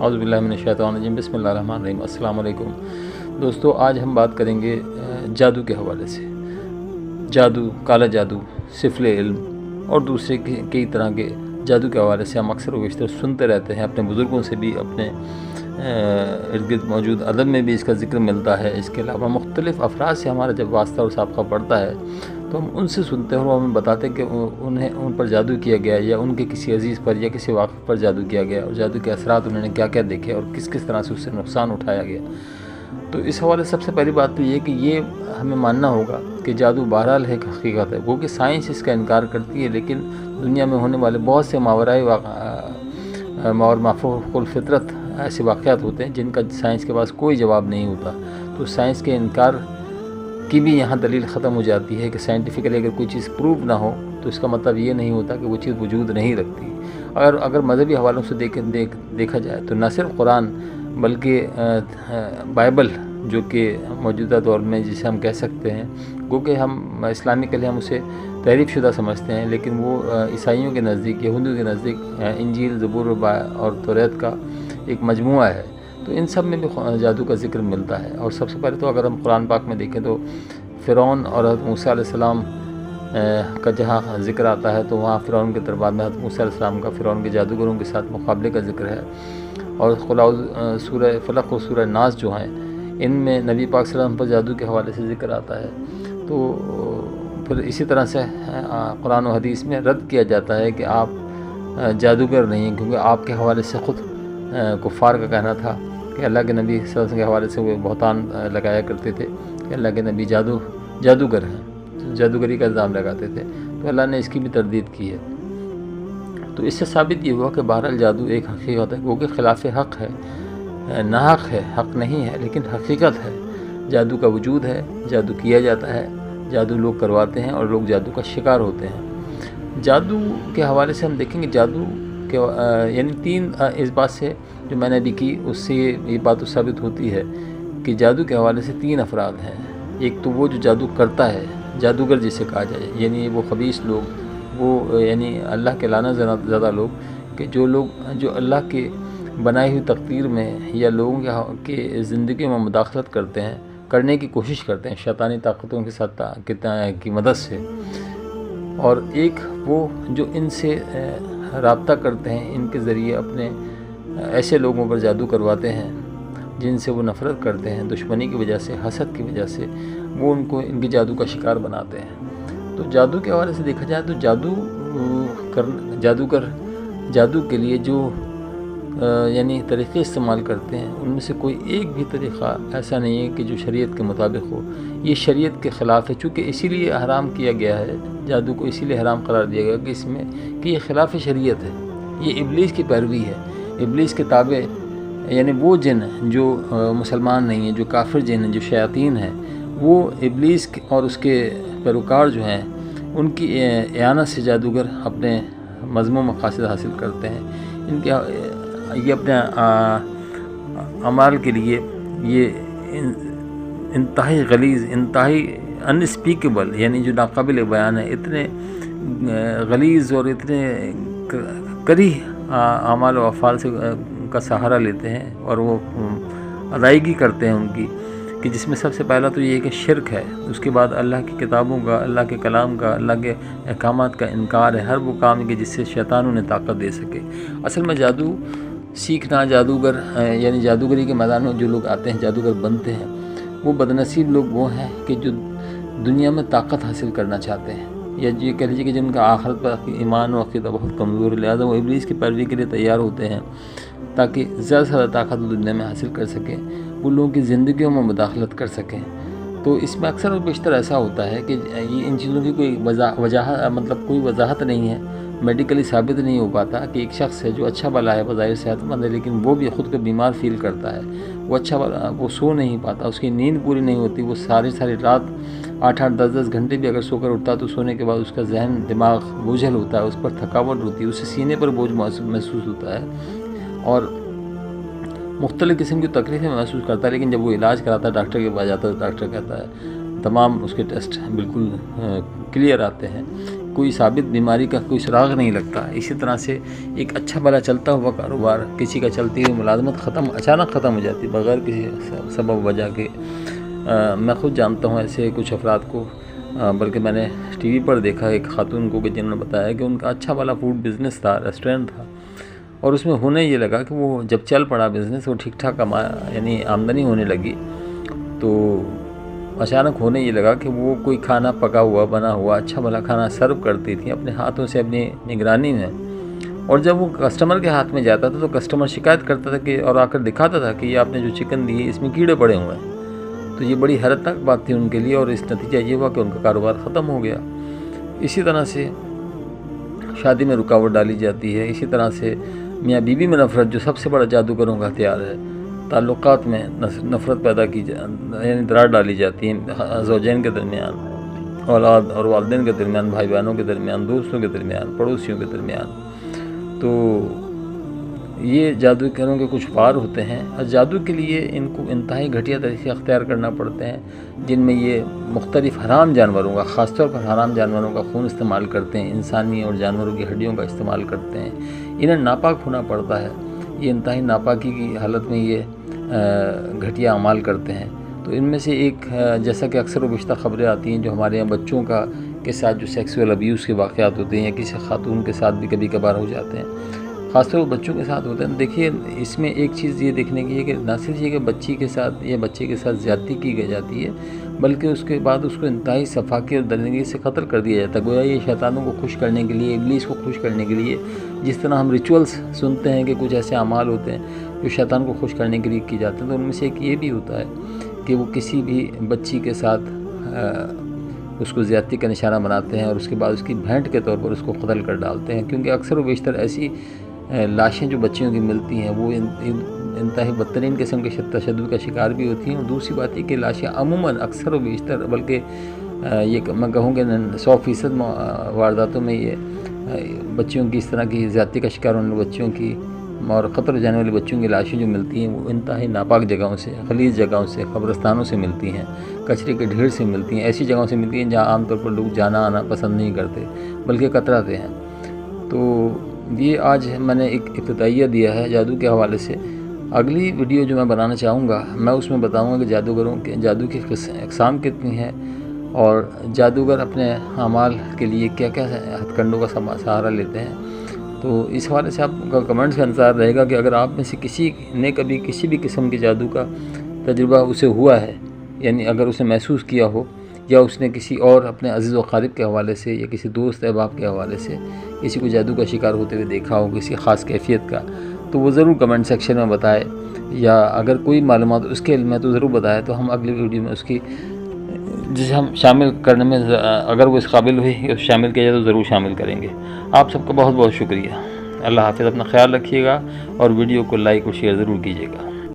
اعوذ باللہ من الشیطان الرجیم، بسم اللہ الرحمن الرحیم۔ السلام علیکم دوستو، آج ہم بات کریں گے جادو کے حوالے سے۔ جادو، کالا جادو، سفل علم اور دوسرے کئی طرح کے جادو کے حوالے سے ہم اکثر و بیشتر سنتے رہتے ہیں، اپنے بزرگوں سے بھی، اپنے ارد گرد موجود ادب میں بھی اس کا ذکر ملتا ہے۔ اس کے علاوہ مختلف افراد سے ہمارا جب واسطہ اور سابقہ پڑتا ہے تو ہم ان سے سنتے ہیں اور وہ ہمیں بتاتے ہیں کہ ان پر جادو کیا گیا یا ان کے کسی عزیز پر یا کسی واقف پر جادو کیا گیا، اور جادو کے اثرات انہوں نے کیا کیا دیکھے اور کس کس طرح سے اس سے نقصان اٹھایا گیا۔ تو اس حوالے سے سب سے پہلی بات تو یہ کہ یہ ہمیں ماننا ہوگا کہ جادو بہرحال ایک حقیقت ہے، وہ کہ سائنس اس کا انکار کرتی ہے، لیکن دنیا میں ہونے والے بہت سے مافوق الفطرت ایسے واقعات ہوتے ہیں جن کا سائنس کے پاس کوئی جواب نہیں ہوتا۔ تو سائنس کے انکار کی بھی یہاں دلیل ختم ہو جاتی ہے کہ سائنٹیفکلی اگر کوئی چیز پروف نہ ہو تو اس کا مطلب یہ نہیں ہوتا کہ وہ چیز وجود نہیں رکھتی۔ اگر مذہبی حوالوں سے دیکھا جائے تو نہ صرف قرآن بلکہ بائبل، جو کہ موجودہ دور میں جسے ہم کہہ سکتے ہیں، گو کہ ہم اسلامکلی ہم اسے تحریف شدہ سمجھتے ہیں، لیکن وہ عیسائیوں کے نزدیک، یہودیوں کے نزدیک انجیل، زبور اور توریت کا ایک مجموعہ ہے۔ تو ان سب میں بھی جادو کا ذکر ملتا ہے۔ اور سب سے پہلے تو اگر ہم قرآن پاک میں دیکھیں تو فرعون اور حضرت موسیٰ علیہ السلام کا جہاں ذکر آتا ہے تو وہاں فرعون کے دربار میں حضرت موسیٰ علیہ السلام کا فرعون کے جادوگروں کے ساتھ مقابلے کا ذکر ہے۔ اور سورہ فلق اور سورہ ناس جو ہیں ان میں نبی پاک صلی اللہ علیہ وسلم پر جادو کے حوالے سے ذکر آتا ہے۔ تو پھر اسی طرح سے قرآن و حدیث میں رد کیا جاتا ہے کہ آپ جادوگر نہیں ہیں، کیونکہ آپ کے حوالے سے خود کفار کا کہنا تھا کہ اللہ کے نبی صلی اللہ علیہ وسلم کے حوالے سے وہ بہتان لگایا کرتے تھے کہ اللہ کے نبی جادوگر ہیں، جادوگری کا الزام لگاتے تھے۔ تو اللہ نے اس کی بھی تردید کی ہے۔ تو اس سے ثابت یہ ہوا کہ بہرحال جادو ایک حقیقت ہے، وہ کہ خلاف حق ہے، ناحق ہے، حق نہیں ہے، لیکن حقیقت ہے۔ جادو کا وجود ہے، جادو کیا جاتا ہے، جادو لوگ کرواتے ہیں اور لوگ جادو کا شکار ہوتے ہیں۔ جادو کے حوالے سے ہم دیکھیں گے جادو کے یعنی تین، اس بات سے جو میں نے ابھی کی اس سے یہ بات تو ثابت ہوتی ہے کہ جادو کے حوالے سے تین افراد ہیں۔ ایک تو وہ جو جادو کرتا ہے، جادوگر جسے کہا جائے، یعنی وہ خبیث لوگ، وہ یعنی اللہ کے لعنت زدہ لوگ، کہ جو اللہ کے بنائی ہوئی تقدیر میں یا لوگوں کے زندگی میں مداخلت کرنے کی کوشش کرتے ہیں شیطانی طاقتوں کے ساتھ کی مدد سے۔ اور ایک وہ جو ان سے رابطہ کرتے ہیں، ان کے ذریعے اپنے ایسے لوگوں پر جادو کرواتے ہیں جن سے وہ نفرت کرتے ہیں، دشمنی کی وجہ سے، حسد کی وجہ سے وہ ان کے جادو کا شکار بناتے ہیں۔ تو جادو کے حوالے سے دیکھا جائے تو جادوگر جادو کے لیے جو یعنی طریقے استعمال کرتے ہیں ان میں سے کوئی ایک بھی طریقہ ایسا نہیں ہے کہ جو شریعت کے مطابق ہو۔ یہ شریعت کے خلاف ہے، چونکہ اسی لیے حرام کیا گیا ہے، جادو کو اسی لیے حرام قرار دیا گیا کہ یہ خلاف شریعت ہے، یہ ابلیس کی پیروی ہے، ابلیس کے تابع، یعنی وہ جن جو مسلمان نہیں ہیں، جو کافر جن ہیں، جو شیاطین ہیں، وہ ابلیس اور اس کے پیروکار جو ہیں ان کی اعانت سے جادوگر اپنے مذموم مقاصد حاصل کرتے ہیں۔ یہ اپنے اعمال کے لیے یہ انتہائی غلیظ، انتہائی انسپیکیبل، یعنی جو ناقابل بیان ہے، اتنے غلیظ اور اتنے کریہ اعمال و افعال کا سہارا لیتے ہیں اور وہ ادائیگی کرتے ہیں ان کی، کہ جس میں سب سے پہلا تو یہ ہے کہ شرک ہے، اس کے بعد اللہ کی کتابوں کا، اللہ کے کلام کا، اللہ کے احکامات کا انکار ہے، ہر وہ کام کہ جس سے شیطان انہیں طاقت دے سکے۔ اصل میں جادو سیکھنا، جادوگر یعنی جادوگری کے میدان میں جو لوگ آتے ہیں، جادوگر بنتے ہیں، وہ بدنصیب لوگ وہ ہیں کہ جو دنیا میں طاقت حاصل کرنا چاہتے ہیں، یا یہ کہہ لیجیے کہ جن کا آخرت پر ایمان و عقیدہ بہت کمزور ہے، لہٰذا وہ ابلیس کی پیروی کے لیے تیار ہوتے ہیں تاکہ زیادہ سے زیادہ طاقت دنیا میں حاصل کر سکیں، وہ لوگوں کی زندگیوں میں مداخلت کر سکیں۔ تو اس میں اکثر و بیشتر ایسا ہوتا ہے کہ یہ ان چیزوں کی کوئی کوئی وضاحت نہیں ہے، میڈیکلی ثابت نہیں ہو پاتا کہ ایک شخص ہے جو اچھا بھلا ہے، بظاہر صحت مند ہے، لیکن وہ بھی خود کو بیمار فیل کرتا ہے، وہ سو نہیں پاتا، اس کی نیند پوری نہیں ہوتی، وہ ساری رات 8-8 10-10 گھنٹے بھی اگر سو کر اٹھتا تو سونے کے بعد اس کا ذہن، دماغ بوجھل ہوتا ہے، اس پر تھکاوٹ ہوتی ہے، اسے سینے پر بوجھ محسوس ہوتا ہے اور مختلف قسم کی تکلیفیں محسوس کرتا ہے۔ لیکن جب وہ علاج کراتا ہے، ڈاکٹر کے پاس جاتا ہے، تو ڈاکٹر کہتا ہے تمام اس کے ٹیسٹ بالکل کلیئر آتے ہیں کوئی ثابت بیماری کا کوئی سراغ نہیں لگتا، اسی طرح سے ایک اچھا بھلا چلتا ہوا کاروبار، کسی کا چلتی ہوئی ملازمت اچانک ختم ہو جاتی بغیر کسی سبب وجہ کے۔ میں خود جانتا ہوں ایسے کچھ افراد کو، بلکہ میں نے ٹی وی پر دیکھا ایک خاتون کو کہ جنہوں نے بتایا کہ ان کا اچھا والا فوڈ بزنس تھا، ریسٹورینٹ تھا، اور اس میں ہونے یہ لگا کہ وہ جب چل پڑا بزنس، وہ ٹھیک ٹھاک یعنی آمدنی ہونے لگی، تو اچانک ہونے یہ لگا کہ وہ کوئی کھانا پکا ہوا بنا ہوا اچھا بھلا کھانا سرو کرتی تھی اپنے ہاتھوں سے اپنی نگرانی میں، اور جب وہ کسٹمر کے ہاتھ میں جاتا تھا تو کسٹمر شکایت کرتا تھا کہ اور آ کر دکھاتا تھا کہ یہ آپ نے جو چکن دی ہے اس میں کیڑے پڑے ہوئے ہیں۔ تو یہ بڑی حیرتناک بات تھی ان کے لیے، اور اس نتیجہ یہ ہوا کہ ان کا کاروبار ختم ہو گیا۔ اسی طرح سے شادی میں رکاوٹ ڈالی جاتی ہے، اسی طرح سے میاں بیوی میں نفرت جو سب سے بڑا جادوگروں کا ہتھیار ہے، تعلقات میں نفرت پیدا کی یعنی درار ڈالی جاتی ہے زوجین کے درمیان، اولاد اور والدین کے درمیان، بھائی بہنوں کے درمیان، دوستوں کے درمیان، پڑوسیوں کے درمیان۔ تو یہ جادوگروں کے کچھ وار ہوتے ہیں، اور جادو کے لیے ان کو انتہائی گھٹیا طریقے اختیار کرنا پڑتے ہیں، جن میں یہ مختلف حرام جانوروں کا، خاص طور پر حرام جانوروں کا خون استعمال کرتے ہیں، انسانی اور جانوروں کی ہڈیوں کا استعمال کرتے ہیں، انہیں ناپاک ہونا پڑتا ہے، یہ انتہائی ناپاکی کی حالت میں یہ گھٹیا اعمال کرتے ہیں۔ تو ان میں سے ایک جیسا کہ اکثر و بیشتر خبریں آتی ہیں جو ہمارے یہاں بچوں کے ساتھ جو سیکسول ابیوز کے واقعات ہوتے ہیں، یا کسی خاتون کے ساتھ بھی کبھی کبھار ہو جاتے ہیں، خاص طور پر بچوں کے ساتھ ہوتے ہیں۔ دیکھیے اس میں ایک چیز یہ دیکھنے کی ہے کہ نہ صرف یہ کہ بچی کے ساتھ یا بچے کے ساتھ زیادتی کی جاتی ہے، بلکہ اس کے بعد اس کو انتہائی صفاقی اور درندگی سے قتل کر دیا جاتا ہے، گویا یہ شیطانوں کو خوش کرنے کے لیے، ابلیس کو خوش کرنے کے لیے، جس طرح ہم ریچولز سنتے ہیں کہ کچھ ایسے اعمال ہوتے ہیں جو شیطان کو خوش کرنے کے لیے کی جاتے ہیں، تو ان میں سے ایک یہ بھی ہوتا ہے کہ وہ کسی بھی بچی کے ساتھ اس کو زیادتی کا نشانہ بناتے ہیں، اور اس کے بعد اس کی بھینٹ کے طور پر اس کو قتل کر ڈالتے ہیں، کیونکہ اکثر و بیشتر ایسی لاشیں جو بچیوں کی ملتی ہیں وہ انتہائی بدترین قسم کے تشدد کا شکار بھی ہوتی ہیں، اور دوسری بات یہ کہ لاشیں عموماً اکثر و بیشتر، بلکہ یہ میں کہوں کہ 100% وارداتوں میں یہ بچیوں کی اس طرح کی زیادتی کا شکار ہونے والے بچیوں کی اور قتل ہو جانے والی بچیوں کی لاشیں جو ملتی ہیں وہ انتہائی ناپاک جگہوں سے، خلیج جگہوں سے، قبرستانوں سے ملتی ہیں، کچرے کے ڈھیر سے ملتی ہیں، ایسی جگہوں سے ملتی ہیں جہاں عام طور پر لوگ جانا آنا پسند نہیں کرتے بلکہ کتراتے ہیں۔ تو یہ آج میں نے ایک ابتدائیہ دیا ہے جادو کے حوالے سے۔ اگلی ویڈیو جو میں بنانا چاہوں گا میں اس میں بتاؤں گا کہ جادو کی اقسام کتنی ہیں، اور جادوگر اپنے اعمال کے لیے کیا کیا ہتھ کنڈوں کا سہارا لیتے ہیں۔ تو اس حوالے سے آپ کا کمنٹس کا انتظار رہے گا کہ اگر آپ میں سے کسی نے کبھی کسی بھی قسم کے جادو کا تجربہ اسے ہوا ہے، یعنی اگر اسے محسوس کیا ہو، یا اس نے کسی اور اپنے عزیز و اقارب کے حوالے سے یا کسی دوست احباب کے حوالے سے کسی کو جادو کا شکار ہوتے ہوئے دیکھا ہو، کسی خاص کیفیت کا، تو وہ ضرور کمنٹ سیکشن میں بتائے، یا اگر کوئی معلومات اس کے علم میں تو ضرور بتائے، تو ہم اگلی ویڈیو میں اس کی جسے ہم شامل کرنے میں اگر وہ اس قابل ہوئی شامل کیا جائے تو ضرور شامل کریں گے۔ آپ سب کا بہت بہت شکریہ۔ اللہ حافظ، اپنا خیال رکھیے گا، اور ویڈیو کو لائک اور شیئر ضرور کیجیے گا۔